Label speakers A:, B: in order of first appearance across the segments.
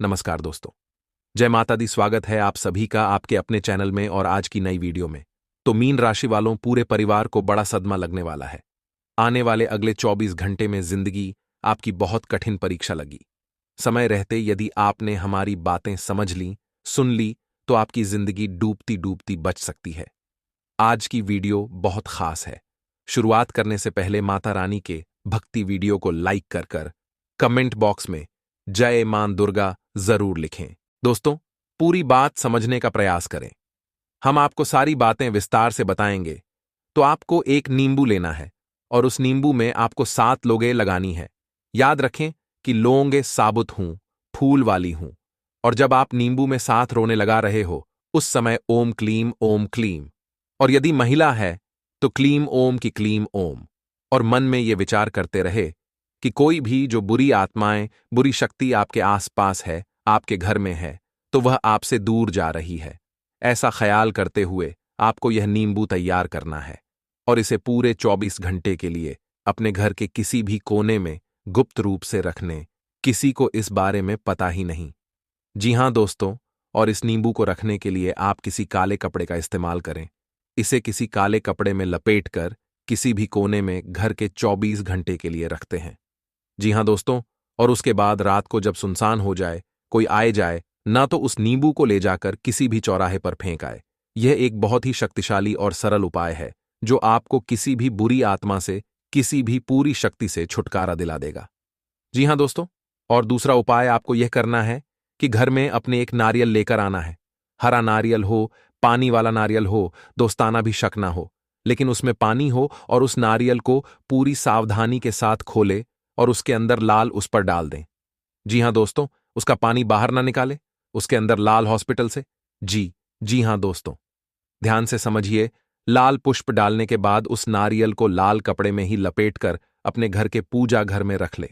A: नमस्कार दोस्तों। जय माता दी। स्वागत है आप सभी का आपके अपने चैनल में और आज की नई वीडियो में। तो मीन राशि वालों, पूरे परिवार को बड़ा सदमा लगने वाला है। आने वाले अगले 24 घंटे में जिंदगी आपकी बहुत कठिन परीक्षा लगी। समय रहते यदि आपने हमारी बातें समझ ली, सुन ली, तो आपकी जिंदगी डूबती डूबती बच सकती है। आज की वीडियो बहुत खास है। शुरुआत करने से पहले माता रानी के भक्ति वीडियो को लाइक कर कमेंट बॉक्स में जय मां दुर्गा जरूर लिखें। दोस्तों, पूरी बात समझने का प्रयास करें। हम आपको सारी बातें विस्तार से बताएंगे। तो आपको एक नींबू लेना है और उस नींबू में आपको 7 लौंगे लगानी है। याद रखें कि लौंगे साबुत हूं, फूल वाली हूं। और जब आप नींबू में 7 रोने लगा रहे हो, उस समय ओम क्लीम ओम क्लीम। और यदि महिला है तो क्लीम ओम की क्लीम ओम। और मन में ये विचार करते रहे कि कोई भी जो बुरी आत्माएं, बुरी शक्ति आपके आसपास है, आपके घर में है, तो वह आपसे दूर जा रही है। ऐसा ख्याल करते हुए आपको यह नींबू तैयार करना है और इसे पूरे 24 घंटे के लिए अपने घर के किसी भी कोने में गुप्त रूप से रखने। किसी को इस बारे में पता ही नहीं। जी हां दोस्तों, और इस नींबू को रखने के लिए आप किसी काले कपड़े का इस्तेमाल करें। इसे किसी काले कपड़े में लपेटकर किसी भी कोने में घर के 24 घंटे के लिए रखते हैं। जी हां दोस्तों, और उसके बाद रात को जब सुनसान हो जाए, कोई आए जाए, ना तो उस नींबू को ले जाकर किसी भी चौराहे पर फेंक आए। यह एक बहुत ही शक्तिशाली और सरल उपाय है जो आपको किसी भी बुरी आत्मा से, किसी भी पूरी शक्ति से छुटकारा दिला देगा। जी हां दोस्तों, और दूसरा उपाय आपको यह करना है कि घर में अपने एक नारियल लेकर आना है। हरा नारियल हो, पानी वाला नारियल हो, दोस्ताना भी शक ना हो, लेकिन उसमें पानी हो और उस नारियल को पूरी सावधानी के साथ खोले और उसके अंदर लाल उस पर डाल दें। जी हां दोस्तों, उसका पानी बाहर ना निकाले, उसके अंदर लाल हॉस्पिटल से। जी हां दोस्तों, ध्यान से समझिए। लाल पुष्प डालने के बाद उस नारियल को लाल कपड़े में ही लपेटकर अपने घर के पूजा घर में रख ले।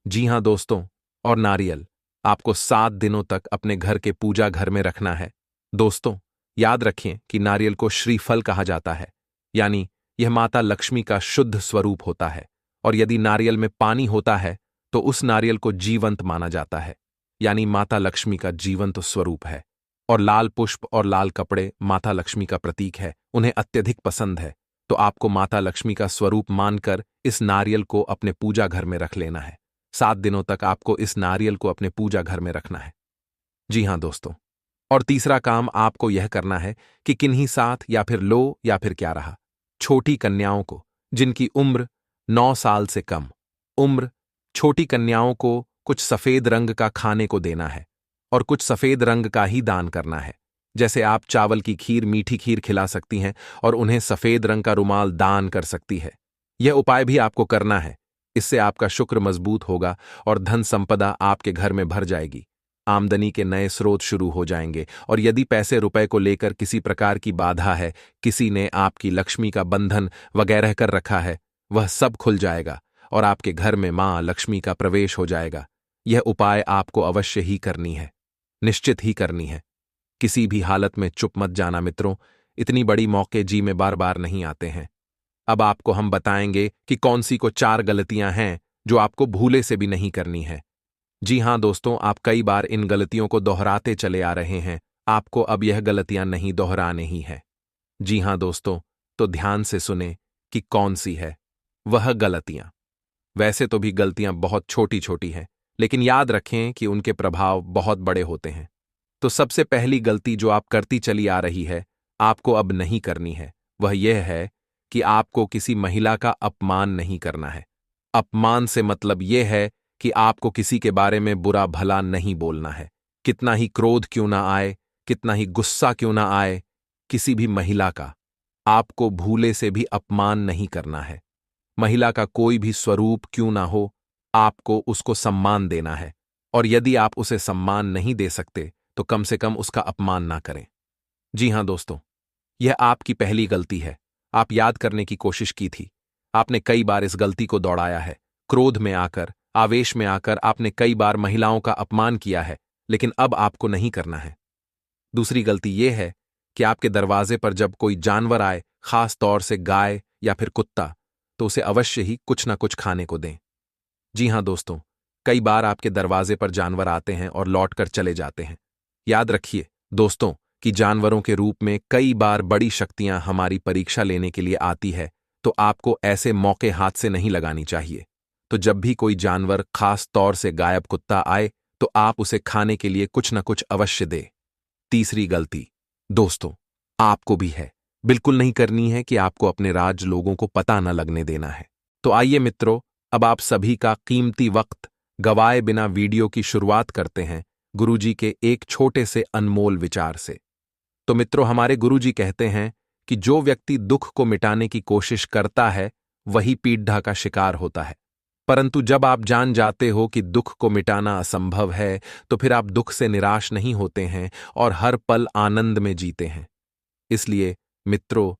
A: जी हां दोस्तों, और नारियल आपको 7 दिनों तक अपने घर के पूजा घर में रखना है। दोस्तों, याद रखें कि नारियल को श्रीफल कहा जाता है, यानी यह माता लक्ष्मी का शुद्ध स्वरूप होता है। और यदि नारियल में पानी होता है तो उस नारियल को जीवंत माना जाता है, यानी माता लक्ष्मी का जीवंत स्वरूप है। और लाल पुष्प और लाल कपड़े माता लक्ष्मी का प्रतीक है, उन्हें अत्यधिक पसंद है। तो आपको माता लक्ष्मी का स्वरूप मानकर इस नारियल को अपने पूजा घर में रख लेना है। 7 दिनों तक आपको इस नारियल को अपने पूजा घर में रखना है। जी हां दोस्तों, और तीसरा काम आपको यह करना है कि किन्हीं साथ या फिर लो या फिर क्या रहा, छोटी कन्याओं को जिनकी उम्र 9 साल से कम उम्र, छोटी कन्याओं को कुछ सफेद रंग का खाने को देना है और कुछ सफेद रंग का ही दान करना है। जैसे आप चावल की खीर, मीठी खीर खिला सकती हैं और उन्हें सफेद रंग का रुमाल दान कर सकती है। यह उपाय भी आपको करना है। इससे आपका शुक्र मजबूत होगा और धन संपदा आपके घर में भर जाएगी। आमदनी के नए स्रोत शुरू हो जाएंगे। और यदि पैसे रुपए को लेकर किसी प्रकार की बाधा है, किसी ने आपकी लक्ष्मी का बंधन वगैरह कर रखा है, वह सब खुल जाएगा और आपके घर में मां लक्ष्मी का प्रवेश हो जाएगा। यह उपाय आपको अवश्य ही करनी है, निश्चित ही करनी है। किसी भी हालत में चुप मत जाना मित्रों। इतनी बड़ी मौके जी में बार बार नहीं आते हैं। अब आपको हम बताएंगे कि कौन सी को 4 गलतियां हैं जो आपको भूले से भी नहीं करनी है। जी हां दोस्तों, आप कई बार इन गलतियों को दोहराते चले आ रहे हैं। आपको अब यह गलतियां नहीं दोहरानी ही है। जी हां दोस्तों, तो ध्यान से सुने कि कौन सी है वह गलतियां। वैसे तो भी गलतियां बहुत छोटी छोटी हैं, लेकिन याद रखें कि उनके प्रभाव बहुत बड़े होते हैं। तो सबसे पहली गलती जो आप करती चली आ रही है, आपको अब नहीं करनी है, वह यह है कि आपको किसी महिला का अपमान नहीं करना है। अपमान से मतलब यह है कि आपको किसी के बारे में बुरा भला नहीं बोलना है। कितना ही क्रोध क्यों ना आए, कितना ही गुस्सा क्यों ना आए, किसी भी महिला का आपको भूले से भी अपमान नहीं करना है। महिला का कोई भी स्वरूप क्यों ना हो, आपको उसको सम्मान देना है। और यदि आप उसे सम्मान नहीं दे सकते तो कम से कम उसका अपमान ना करें। जी हां दोस्तों, यह आपकी पहली गलती है। आप याद करने की कोशिश की थी, आपने कई बार इस गलती को दोहराया है। क्रोध में आकर, आवेश में आकर आपने कई बार महिलाओं का अपमान किया है, लेकिन अब आपको नहीं करना है। दूसरी गलती यह है कि आपके दरवाजे पर जब कोई जानवर आए, खास तौर से गाय या फिर कुत्ता, तो उसे अवश्य ही कुछ ना कुछ खाने को दें। जी हां दोस्तों, कई बार आपके दरवाजे पर जानवर आते हैं और लौटकर चले जाते हैं। याद रखिए दोस्तों कि जानवरों के रूप में कई बार बड़ी शक्तियां हमारी परीक्षा लेने के लिए आती है, तो आपको ऐसे मौके हाथ से नहीं लगानी चाहिए। तो जब भी कोई जानवर, खास तौर से गायब कुत्ता आए, तो आप उसे खाने के लिए कुछ न कुछ अवश्य दे। तीसरी गलती दोस्तों आपको भी है, बिल्कुल नहीं करनी है कि आपको अपने राज लोगों को पता न लगने देना है। तो आइए मित्रों, अब आप सभी का कीमती वक्त गवाए बिना वीडियो की शुरुआत करते हैं गुरुजी के एक छोटे से अनमोल विचार से। तो मित्रों, हमारे गुरुजी कहते हैं कि जो व्यक्ति दुख को मिटाने की कोशिश करता है वही पीड़ा का शिकार होता है। परंतु जब आप जान जाते हो कि दुख को मिटाना असंभव है, तो फिर आप दुख से निराश नहीं होते हैं और हर पल आनंद में जीते हैं। इसलिए मित्रों,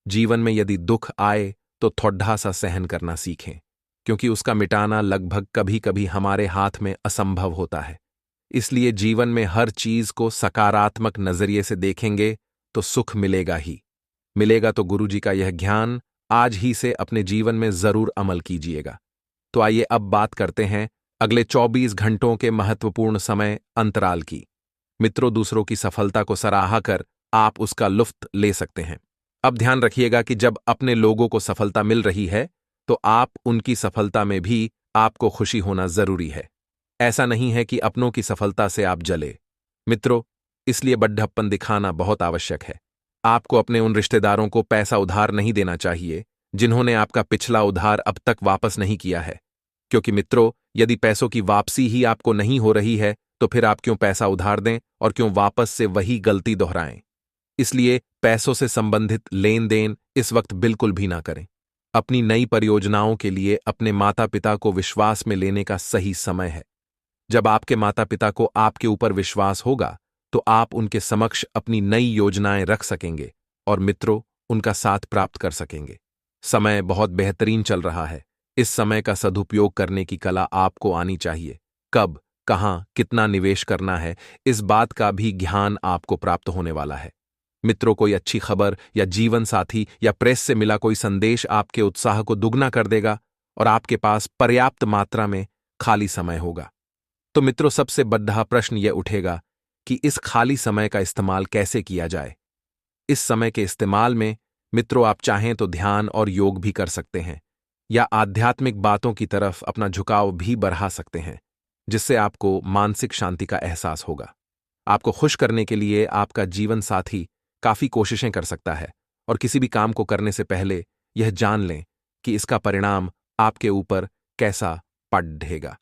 A: जीवन में यदि दुख आए तो थोड़ा सा सहन करना सीखें, क्योंकि उसका मिटाना लगभग कभी कभी हमारे हाथ में असंभव होता है। इसलिए जीवन में हर चीज को सकारात्मक नजरिए से देखेंगे तो सुख मिलेगा ही मिलेगा। तो गुरुजी का यह ज्ञान आज ही से अपने जीवन में जरूर अमल कीजिएगा। तो आइए अब बात करते हैं अगले 24 घंटों के महत्वपूर्ण समय अंतराल की। मित्रों, दूसरों की सफलता को सराहा कर आप उसका लुत्फ ले सकते हैं। अब ध्यान रखिएगा कि जब अपने लोगों को सफलता मिल रही है तो आप उनकी सफलता में भी आपको खुशी होना जरूरी है। ऐसा नहीं है कि अपनों की सफलता से आप जले। मित्रों, इसलिए बड्ढप्पन दिखाना बहुत आवश्यक है। आपको अपने उन रिश्तेदारों को पैसा उधार नहीं देना चाहिए जिन्होंने आपका पिछला उधार अब तक वापस नहीं किया है, क्योंकि मित्रों, यदि पैसों की वापसी ही आपको नहीं हो रही है तो फिर आप क्यों पैसा उधार दें और क्यों वापस से वही गलती दोहराएं। इसलिए पैसों से संबंधित लेन देन इस वक्त बिल्कुल भी ना करें। अपनी नई परियोजनाओं के लिए अपने माता पिता को विश्वास में लेने का सही समय है। जब आपके माता पिता को आपके ऊपर विश्वास होगा तो आप उनके समक्ष अपनी नई योजनाएं रख सकेंगे और मित्रों, उनका साथ प्राप्त कर सकेंगे। समय बहुत बेहतरीन चल रहा है। इस समय का सदुपयोग करने की कला आपको आनी चाहिए। कब, कहां, कितना निवेश करना है, इस बात का भी ज्ञान आपको प्राप्त होने वाला है। मित्रों, कोई अच्छी खबर या जीवन साथी या प्रेस से मिला कोई संदेश आपके उत्साह को दुगना कर देगा और आपके पास पर्याप्त मात्रा में खाली समय होगा। तो मित्रों, सबसे बड़ा प्रश्न यह उठेगा कि इस खाली समय का इस्तेमाल कैसे किया जाए। इस समय के इस्तेमाल में मित्रों, आप चाहें तो ध्यान और योग भी कर सकते हैं या आध्यात्मिक बातों की तरफ अपना झुकाव भी बढ़ा सकते हैं, जिससे आपको मानसिक शांति का एहसास होगा। आपको खुश करने के लिए आपका जीवन साथी काफी कोशिशें कर सकता है और किसी भी काम को करने से पहले यह जान लें कि इसका परिणाम आपके ऊपर कैसा पड़ेगा,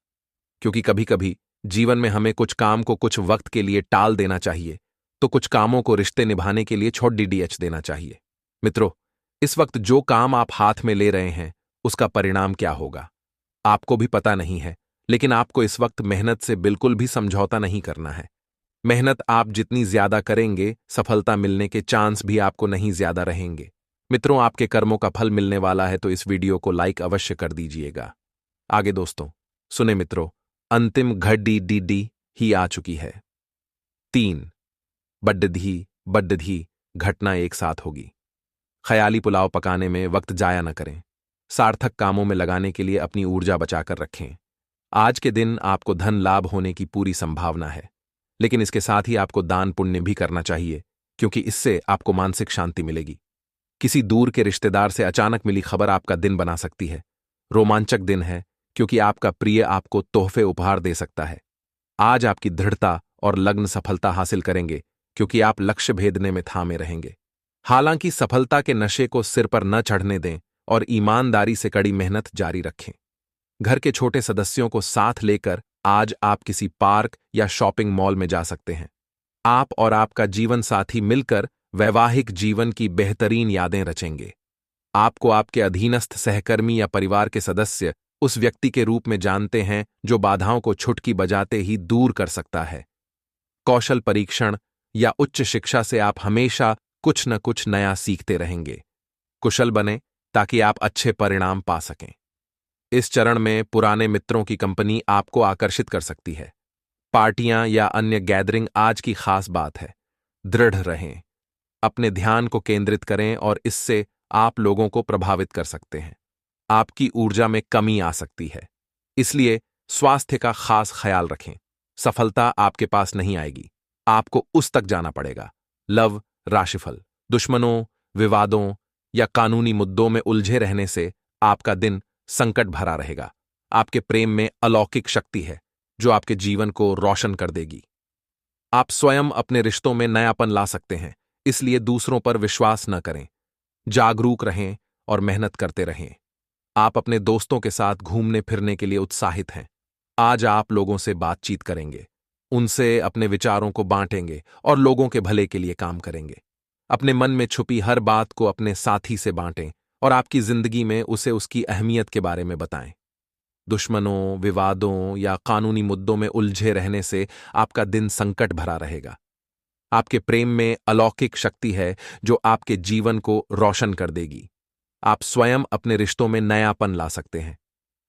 A: क्योंकि कभी कभी जीवन में हमें कुछ काम को कुछ वक्त के लिए टाल देना चाहिए, तो कुछ कामों को रिश्ते निभाने के लिए छोड़ डीडीएच देना चाहिए। मित्रों, इस वक्त जो काम आप हाथ में ले रहे हैं उसका परिणाम क्या होगा आपको भी पता नहीं है, लेकिन आपको इस वक्त मेहनत से बिल्कुल भी समझौता नहीं करना है। मेहनत आप जितनी ज्यादा करेंगे, सफलता मिलने के चांस भी आपको नहीं ज्यादा रहेंगे। मित्रों, आपके कर्मों का फल मिलने वाला है, तो इस वीडियो को लाइक अवश्य कर दीजिएगा। आगे दोस्तों सुने मित्रों, अंतिम घड़ी ही आ चुकी है। 3 बड्डधी घटना एक साथ होगी। ख्याली पुलाव पकाने में वक्त जाया न करें। सार्थक कामों में लगाने के लिए अपनी ऊर्जा बचाकर रखें। आज के दिन आपको धन लाभ होने की पूरी संभावना है, लेकिन इसके साथ ही आपको दान पुण्य भी करना चाहिए, क्योंकि इससे आपको मानसिक शांति मिलेगी। किसी दूर के रिश्तेदार से अचानक मिली खबर आपका दिन बना सकती है। रोमांचक दिन है, क्योंकि आपका प्रिय आपको तोहफे उपहार दे सकता है। आज आपकी दृढ़ता और लग्न सफलता हासिल करेंगे, क्योंकि आप लक्ष्य भेदने में थामे रहेंगे। हालांकि सफलता के नशे को सिर पर न चढ़ने दें और ईमानदारी से कड़ी मेहनत जारी रखें। घर के छोटे सदस्यों को साथ लेकर आज आप किसी पार्क या शॉपिंग मॉल में जा सकते हैं। आप और आपका जीवन साथी मिलकर वैवाहिक जीवन की बेहतरीन यादें रचेंगे। आपको आपके अधीनस्थ सहकर्मी या परिवार के सदस्य उस व्यक्ति के रूप में जानते हैं जो बाधाओं को छुटकी बजाते ही दूर कर सकता है। कौशल परीक्षण या उच्च शिक्षा से आप हमेशा कुछ न कुछ नया सीखते रहेंगे। कुशल बने ताकि आप अच्छे परिणाम पा सकें। इस चरण में पुराने मित्रों की कंपनी आपको आकर्षित कर सकती है। पार्टियां या अन्य गैदरिंग आज की खास बात है। दृढ़ रहें, अपने ध्यान को केंद्रित करें और इससे आप लोगों को प्रभावित कर सकते हैं। आपकी ऊर्जा में कमी आ सकती है, इसलिए स्वास्थ्य का खास ख्याल रखें। सफलता आपके पास नहीं आएगी, आपको उस तक जाना पड़ेगा। लव राशिफल। दुश्मनों, विवादों या कानूनी मुद्दों में उलझे रहने से आपका दिन संकट भरा रहेगा। आपके प्रेम में अलौकिक शक्ति है जो आपके जीवन को रोशन कर देगी। आप स्वयं अपने रिश्तों में नयापन ला सकते हैं, इसलिए दूसरों पर विश्वास न करें। जागरूक रहें और मेहनत करते रहें। आप अपने दोस्तों के साथ घूमने फिरने के लिए उत्साहित हैं। आज आप लोगों से बातचीत करेंगे, उनसे अपने विचारों को बांटेंगे और लोगों के भले के लिए काम करेंगे। अपने मन में छुपी हर बात को अपने साथी से बांटें और आपकी जिंदगी में उसे उसकी अहमियत के बारे में बताएं। दुश्मनों, विवादों या कानूनी मुद्दों में उलझे रहने से आपका दिन संकट भरा रहेगा। आपके प्रेम में अलौकिक शक्ति है जो आपके जीवन को रोशन कर देगी। आप स्वयं अपने रिश्तों में नयापन ला सकते हैं,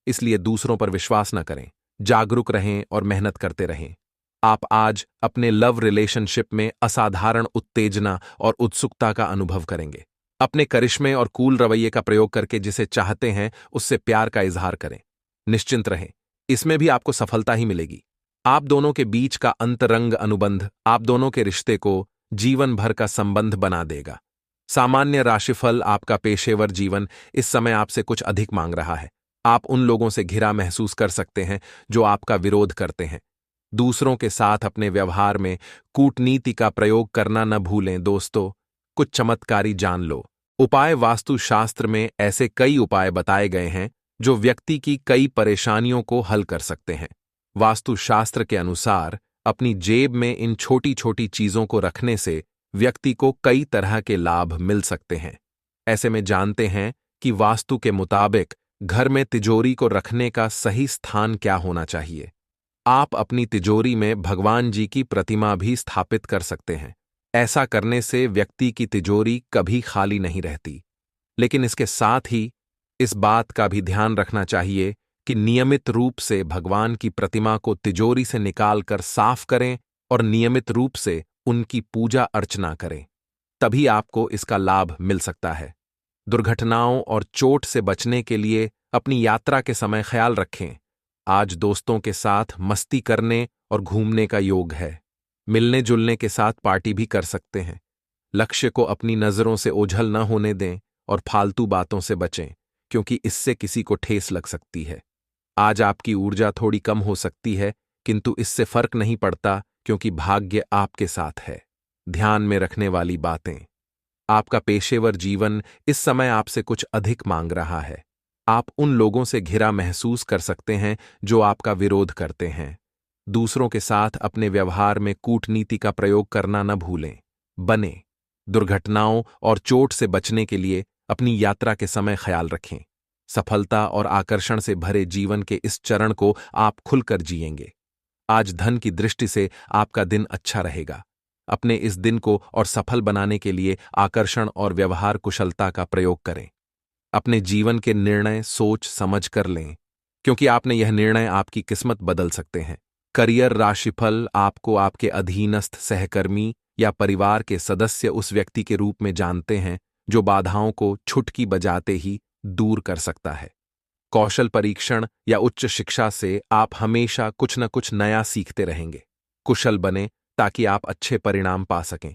A: इसलिए दूसरों पर विश्वास न करें। जागरूक रहें और मेहनत करते रहें। आप आज अपने लव रिलेशनशिप में असाधारण उत्तेजना और उत्सुकता का अनुभव करेंगे। अपने करिश्मे और कूल रवैये का प्रयोग करके जिसे चाहते हैं उससे प्यार का इजहार करें। निश्चिंत रहें, इसमें भी आपको सफलता ही मिलेगी। आप दोनों के बीच का अंतरंग अनुबंध आप दोनों के रिश्ते को जीवन भर का संबंध बना देगा। सामान्य राशिफल। आपका पेशेवर जीवन इस समय आपसे कुछ अधिक मांग रहा है। आप उन लोगों से घिरा महसूस कर सकते हैं जो आपका विरोध करते हैं। दूसरों के साथ अपने व्यवहार में कूटनीति का प्रयोग करना न भूलें दोस्तों। कुछ चमत्कारी जान लो। उपाय। वास्तुशास्त्र में ऐसे कई उपाय बताए गए हैं जो व्यक्ति की कई परेशानियों को हल कर सकते हैं। वास्तुशास्त्र के अनुसार अपनी जेब में इन छोटी छोटी चीजों को रखने से व्यक्ति को कई तरह के लाभ मिल सकते हैं। ऐसे में जानते हैं कि वास्तु के मुताबिक घर में तिजोरी को रखने का सही स्थान क्या होना चाहिए। आप अपनी तिजोरी में भगवान जी की प्रतिमा भी स्थापित कर सकते हैं। ऐसा करने से व्यक्ति की तिजोरी कभी खाली नहीं रहती। लेकिन इसके साथ ही इस बात का भी ध्यान रखना चाहिए कि नियमित रूप से भगवान की प्रतिमा को तिजोरी से निकालकर साफ करें और नियमित रूप से उनकी पूजा अर्चना करें, तभी आपको इसका लाभ मिल सकता है। दुर्घटनाओं और चोट से बचने के लिए अपनी यात्रा के समय ख्याल रखें। आज दोस्तों के साथ मस्ती करने और घूमने का योग है। मिलने जुलने के साथ पार्टी भी कर सकते हैं। लक्ष्य को अपनी नजरों से ओझल न होने दें और फालतू बातों से बचें, क्योंकि इससे किसी को ठेस लग सकती है। आज आपकी ऊर्जा थोड़ी कम हो सकती है, किंतु इससे फर्क नहीं पड़ता क्योंकि भाग्य आपके साथ है। ध्यान में रखने वाली बातें। आपका पेशेवर जीवन इस समय आपसे कुछ अधिक मांग रहा है। आप उन लोगों से घिरा महसूस कर सकते हैं जो आपका विरोध करते हैं। दूसरों के साथ अपने व्यवहार में कूटनीति का प्रयोग करना न भूलें। बने। दुर्घटनाओं और चोट से बचने के लिए अपनी यात्रा के समय ख्याल रखें। सफलता और आकर्षण से भरे जीवन के इस चरण को आप खुलकर जिएंगे। आज धन की दृष्टि से आपका दिन अच्छा रहेगा। अपने इस दिन को और सफल बनाने के लिए आकर्षण और व्यवहार कुशलता का प्रयोग करें। अपने जीवन के निर्णय सोच समझ कर लें, क्योंकि आपने यह निर्णय आपकी किस्मत बदल सकते हैं। करियर राशिफल। आपको आपके अधीनस्थ सहकर्मी या परिवार के सदस्य उस व्यक्ति के रूप में जानते हैं जो बाधाओं को छुटकी बजाते ही दूर कर सकता है। कौशल परीक्षण या उच्च शिक्षा से आप हमेशा कुछ न कुछ नया सीखते रहेंगे। कुशल बने ताकि आप अच्छे परिणाम पा सकें।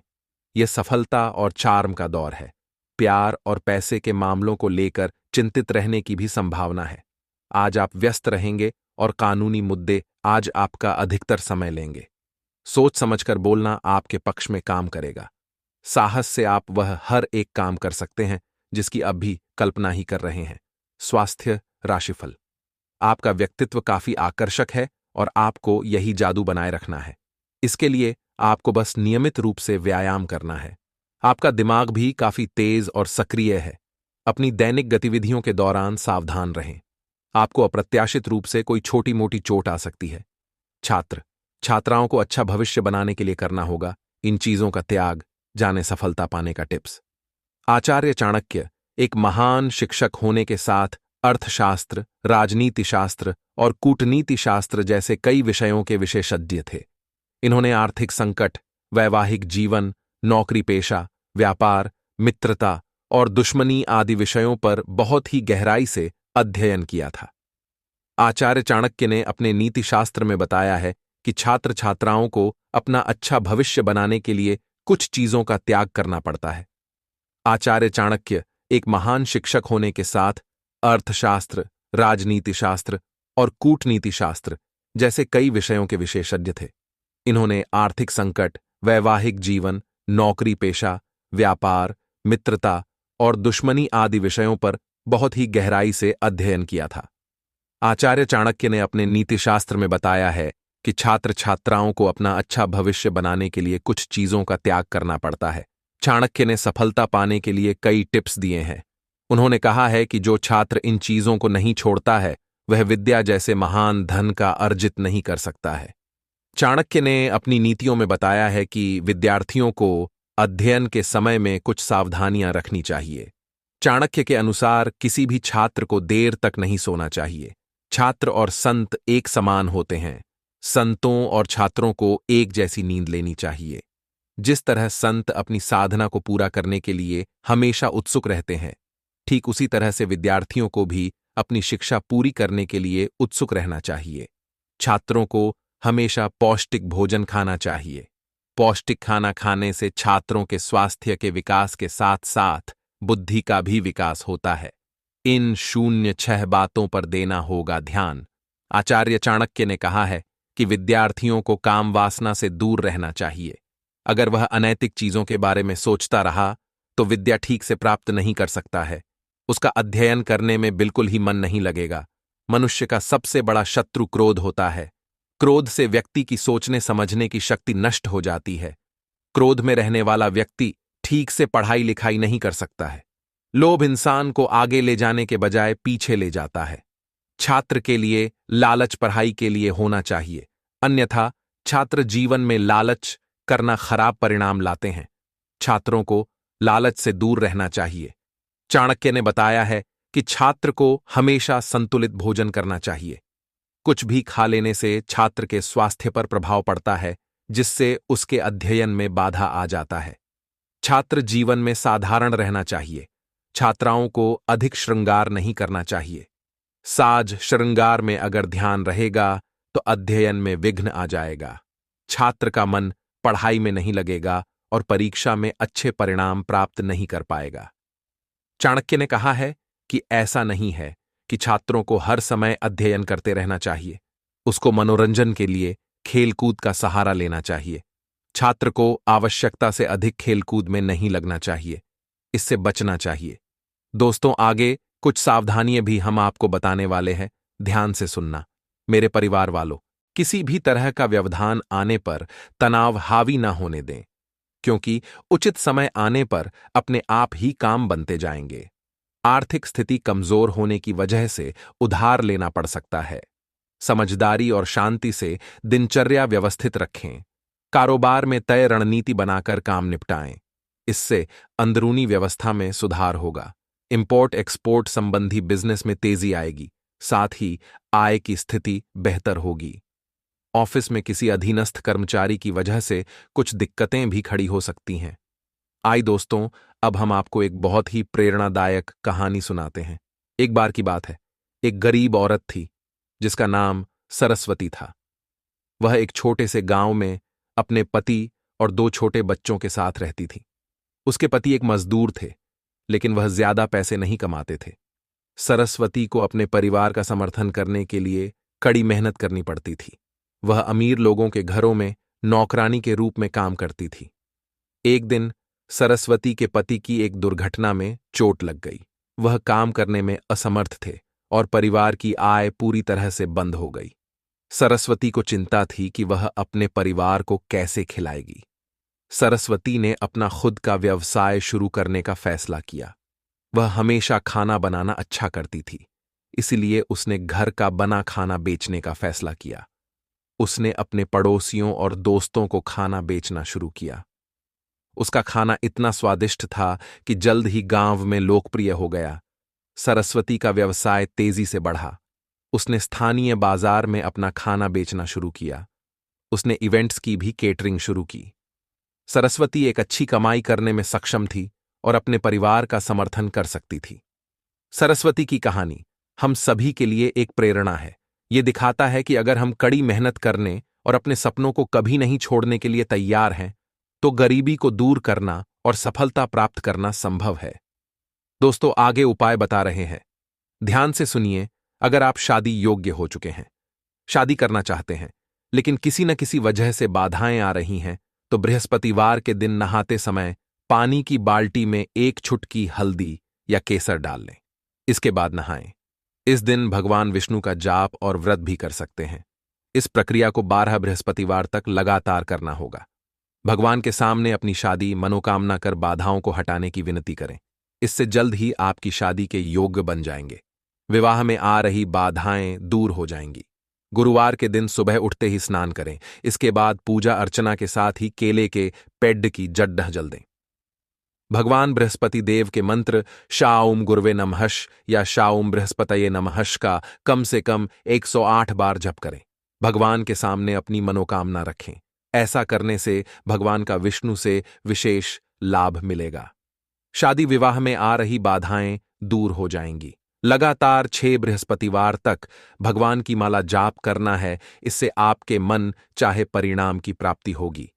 A: यह सफलता और चार्म का दौर है। प्यार और पैसे के मामलों को लेकर चिंतित रहने की भी संभावना है। आज आप व्यस्त रहेंगे और कानूनी मुद्दे आज आपका अधिकतर समय लेंगे। सोच समझकर बोलना आपके पक्ष में काम करेगा। साहस से आप वह हर एक काम कर सकते हैं जिसकी अब भी कल्पना ही कर रहे हैं। स्वास्थ्य राशिफल। आपका व्यक्तित्व काफी आकर्षक है और आपको यही जादू बनाए रखना है। इसके लिए आपको बस नियमित रूप से व्यायाम करना है। आपका दिमाग भी काफी तेज और सक्रिय है। अपनी दैनिक गतिविधियों के दौरान सावधान रहें। आपको अप्रत्याशित रूप से कोई छोटी मोटी चोट आ सकती है। छात्र छात्राओं को अच्छा भविष्य बनाने के लिए करना होगा इन चीजों का त्याग। जाने सफलता पाने का टिप्स। आचार्य चाणक्य एक महान शिक्षक होने के साथ अर्थशास्त्र, राजनीति शास्त्र और कूटनीति शास्त्र जैसे कई विषयों के विशेषज्ञ थे। इन्होंने आर्थिक संकट, वैवाहिक जीवन, नौकरी पेशा, व्यापार, मित्रता और दुश्मनी आदि विषयों पर बहुत ही गहराई से अध्ययन किया था। आचार्य चाणक्य ने अपने नीति शास्त्र में बताया है कि छात्र छात्राओं को अपना अच्छा भविष्य बनाने के लिए कुछ चीजों का त्याग करना पड़ता है। आचार्य चाणक्य एक महान शिक्षक होने के साथ अर्थशास्त्र, राजनीति शास्त्र और कूटनीति शास्त्र जैसे कई विषयों के विशेषज्ञ थे। इन्होंने आर्थिक संकट, वैवाहिक जीवन, नौकरी पेशा, व्यापार, मित्रता और दुश्मनी आदि विषयों पर बहुत ही गहराई से अध्ययन किया था। आचार्य चाणक्य ने अपने नीतिशास्त्र में बताया है कि छात्र छात्राओं को अपना अच्छा भविष्य बनाने के लिए कुछ चीजों का त्याग करना पड़ता है। चाणक्य ने सफलता पाने के लिए कई टिप्स दिए हैं। उन्होंने कहा है कि जो छात्र इन चीजों को नहीं छोड़ता है वह विद्या जैसे महान धन का अर्जित नहीं कर सकता है। चाणक्य ने अपनी नीतियों में बताया है कि विद्यार्थियों को अध्ययन के समय में कुछ सावधानियां रखनी चाहिए। चाणक्य के अनुसार किसी भी छात्र को देर तक नहीं सोना चाहिए। छात्र और संत एक समान होते हैं। संतों और छात्रों को एक जैसी नींद लेनी चाहिए। जिस तरह संत अपनी साधना को पूरा करने के लिए हमेशा उत्सुक रहते हैं, ठीक उसी तरह से विद्यार्थियों को भी अपनी शिक्षा पूरी करने के लिए उत्सुक रहना चाहिए। छात्रों को हमेशा पौष्टिक भोजन खाना चाहिए। पौष्टिक खाना खाने से छात्रों के स्वास्थ्य के विकास के साथ साथ बुद्धि का भी विकास होता है। इन 06 बातों पर देना होगा ध्यान। आचार्य चाणक्य ने कहा है कि विद्यार्थियों को काम वासना से दूर रहना चाहिए। अगर वह अनैतिक चीजों के बारे में सोचता रहा तो विद्या ठीक से प्राप्त नहीं कर सकता है। उसका अध्ययन करने में बिल्कुल ही मन नहीं लगेगा। मनुष्य का सबसे बड़ा शत्रु क्रोध होता है। क्रोध से व्यक्ति की सोचने समझने की शक्ति नष्ट हो जाती है। क्रोध में रहने वाला व्यक्ति ठीक से पढ़ाई लिखाई नहीं कर सकता है। लोभ इंसान को आगे ले जाने के बजाय पीछे ले जाता है। छात्र के लिए लालच पढ़ाई के लिए होना चाहिए, अन्यथा छात्र जीवन में लालच करना खराब परिणाम लाते हैं। छात्रों को लालच से दूर रहना चाहिए। चाणक्य ने बताया है कि छात्र को हमेशा संतुलित भोजन करना चाहिए। कुछ भी खा लेने से छात्र के स्वास्थ्य पर प्रभाव पड़ता है, जिससे उसके अध्ययन में बाधा आ जाता है। छात्र जीवन में साधारण रहना चाहिए। छात्राओं को अधिक श्रृंगार नहीं करना चाहिए। साज श्रृंगार में अगर ध्यान रहेगा तो अध्ययन में विघ्न आ जाएगा। छात्र का मन पढ़ाई में नहीं लगेगा और परीक्षा में अच्छे परिणाम प्राप्त नहीं कर पाएगा। चाणक्य ने कहा है कि ऐसा नहीं है कि छात्रों को हर समय अध्ययन करते रहना चाहिए। उसको मनोरंजन के लिए खेलकूद का सहारा लेना चाहिए। छात्र को आवश्यकता से अधिक खेलकूद में नहीं लगना चाहिए। इससे बचना चाहिए। दोस्तों, आगे कुछ सावधानियां भी हम आपको बताने वाले हैं, ध्यान से सुनना। मेरे परिवार वालों, किसी भी तरह का व्यवधान आने पर तनाव हावी ना होने दें, क्योंकि उचित समय आने पर अपने आप ही काम बनते जाएंगे। आर्थिक स्थिति कमजोर होने की वजह से उधार लेना पड़ सकता है। समझदारी और शांति से दिनचर्या व्यवस्थित रखें। कारोबार में तय रणनीति बनाकर काम निपटाएं। इससे अंदरूनी व्यवस्था में सुधार होगा। इंपोर्ट एक्सपोर्ट संबंधी बिजनेस में तेजी आएगी। साथ ही आय की स्थिति बेहतर होगी। ऑफिस में किसी अधीनस्थ कर्मचारी की वजह से कुछ दिक्कतें भी खड़ी हो सकती हैं। आइए दोस्तों, अब हम आपको एक बहुत ही प्रेरणादायक कहानी सुनाते हैं। एक बार की बात है, एक गरीब औरत थी जिसका नाम सरस्वती था। वह एक छोटे से गांव में अपने पति और 2 छोटे बच्चों के साथ रहती थी। उसके पति एक मजदूर थे, लेकिन वह ज्यादा पैसे नहीं कमाते थे। सरस्वती को अपने परिवार का समर्थन करने के लिए कड़ी मेहनत करनी पड़ती थी। वह अमीर लोगों के घरों में नौकरानी के रूप में काम करती थी। एक दिन सरस्वती के पति की एक दुर्घटना में चोट लग गई। वह काम करने में असमर्थ थे और परिवार की आय पूरी तरह से बंद हो गई। सरस्वती को चिंता थी कि वह अपने परिवार को कैसे खिलाएगी। सरस्वती ने अपना खुद का व्यवसाय शुरू करने का फैसला किया। वह हमेशा खाना बनाना अच्छा करती थी, इसलिए उसने घर का बना खाना बेचने का फैसला किया। उसने अपने पड़ोसियों और दोस्तों को खाना बेचना शुरू किया। उसका खाना इतना स्वादिष्ट था कि जल्द ही गांव में लोकप्रिय हो गया। सरस्वती का व्यवसाय तेजी से बढ़ा। उसने स्थानीय बाजार में अपना खाना बेचना शुरू किया। उसने इवेंट्स की भी केटरिंग शुरू की। सरस्वती एक अच्छी कमाई करने में सक्षम थी और अपने परिवार का समर्थन कर सकती थी। सरस्वती की कहानी हम सभी के लिए एक प्रेरणा है। ये दिखाता है कि अगर हम कड़ी मेहनत करने और अपने सपनों को कभी नहीं छोड़ने के लिए तैयार हैं, तो गरीबी को दूर करना और सफलता प्राप्त करना संभव है। दोस्तों, आगे उपाय बता रहे हैं। ध्यान से सुनिए। अगर आप शादी योग्य हो चुके हैं, शादी करना चाहते हैं, लेकिन किसी न किसी वजह से बाधाएं आ रही हैं, तो बृहस्पतिवार के दिन नहाते समय पानी की बाल्टी में एक चुटकी हल्दी या केसर डाल लें। इसके बाद नहाएं। इस दिन भगवान विष्णु का जाप और व्रत भी कर सकते हैं। इस प्रक्रिया को 12 बृहस्पतिवार तक लगातार करना होगा। भगवान के सामने अपनी शादी मनोकामना कर बाधाओं को हटाने की विनती करें। इससे जल्द ही आपकी शादी के योग्य बन जाएंगे। विवाह में आ रही बाधाएं दूर हो जाएंगी। गुरुवार के दिन सुबह उठते ही स्नान करें। इसके बाद पूजा अर्चना के साथ ही केले के पेड़ की जड्ढ जल दें। भगवान बृहस्पति देव के मंत्र शाओम गुरुवे नमहश या शाओम बृहस्पतये नमहश का कम से कम 108 बार जप करें। भगवान के सामने अपनी मनोकामना रखें। ऐसा करने से भगवान का विष्णु से विशेष लाभ मिलेगा। शादी विवाह में आ रही बाधाएं दूर हो जाएंगी। लगातार 6 बृहस्पतिवार तक भगवान की माला जाप करना है। इससे आपके मन चाहे परिणाम की प्राप्ति होगी।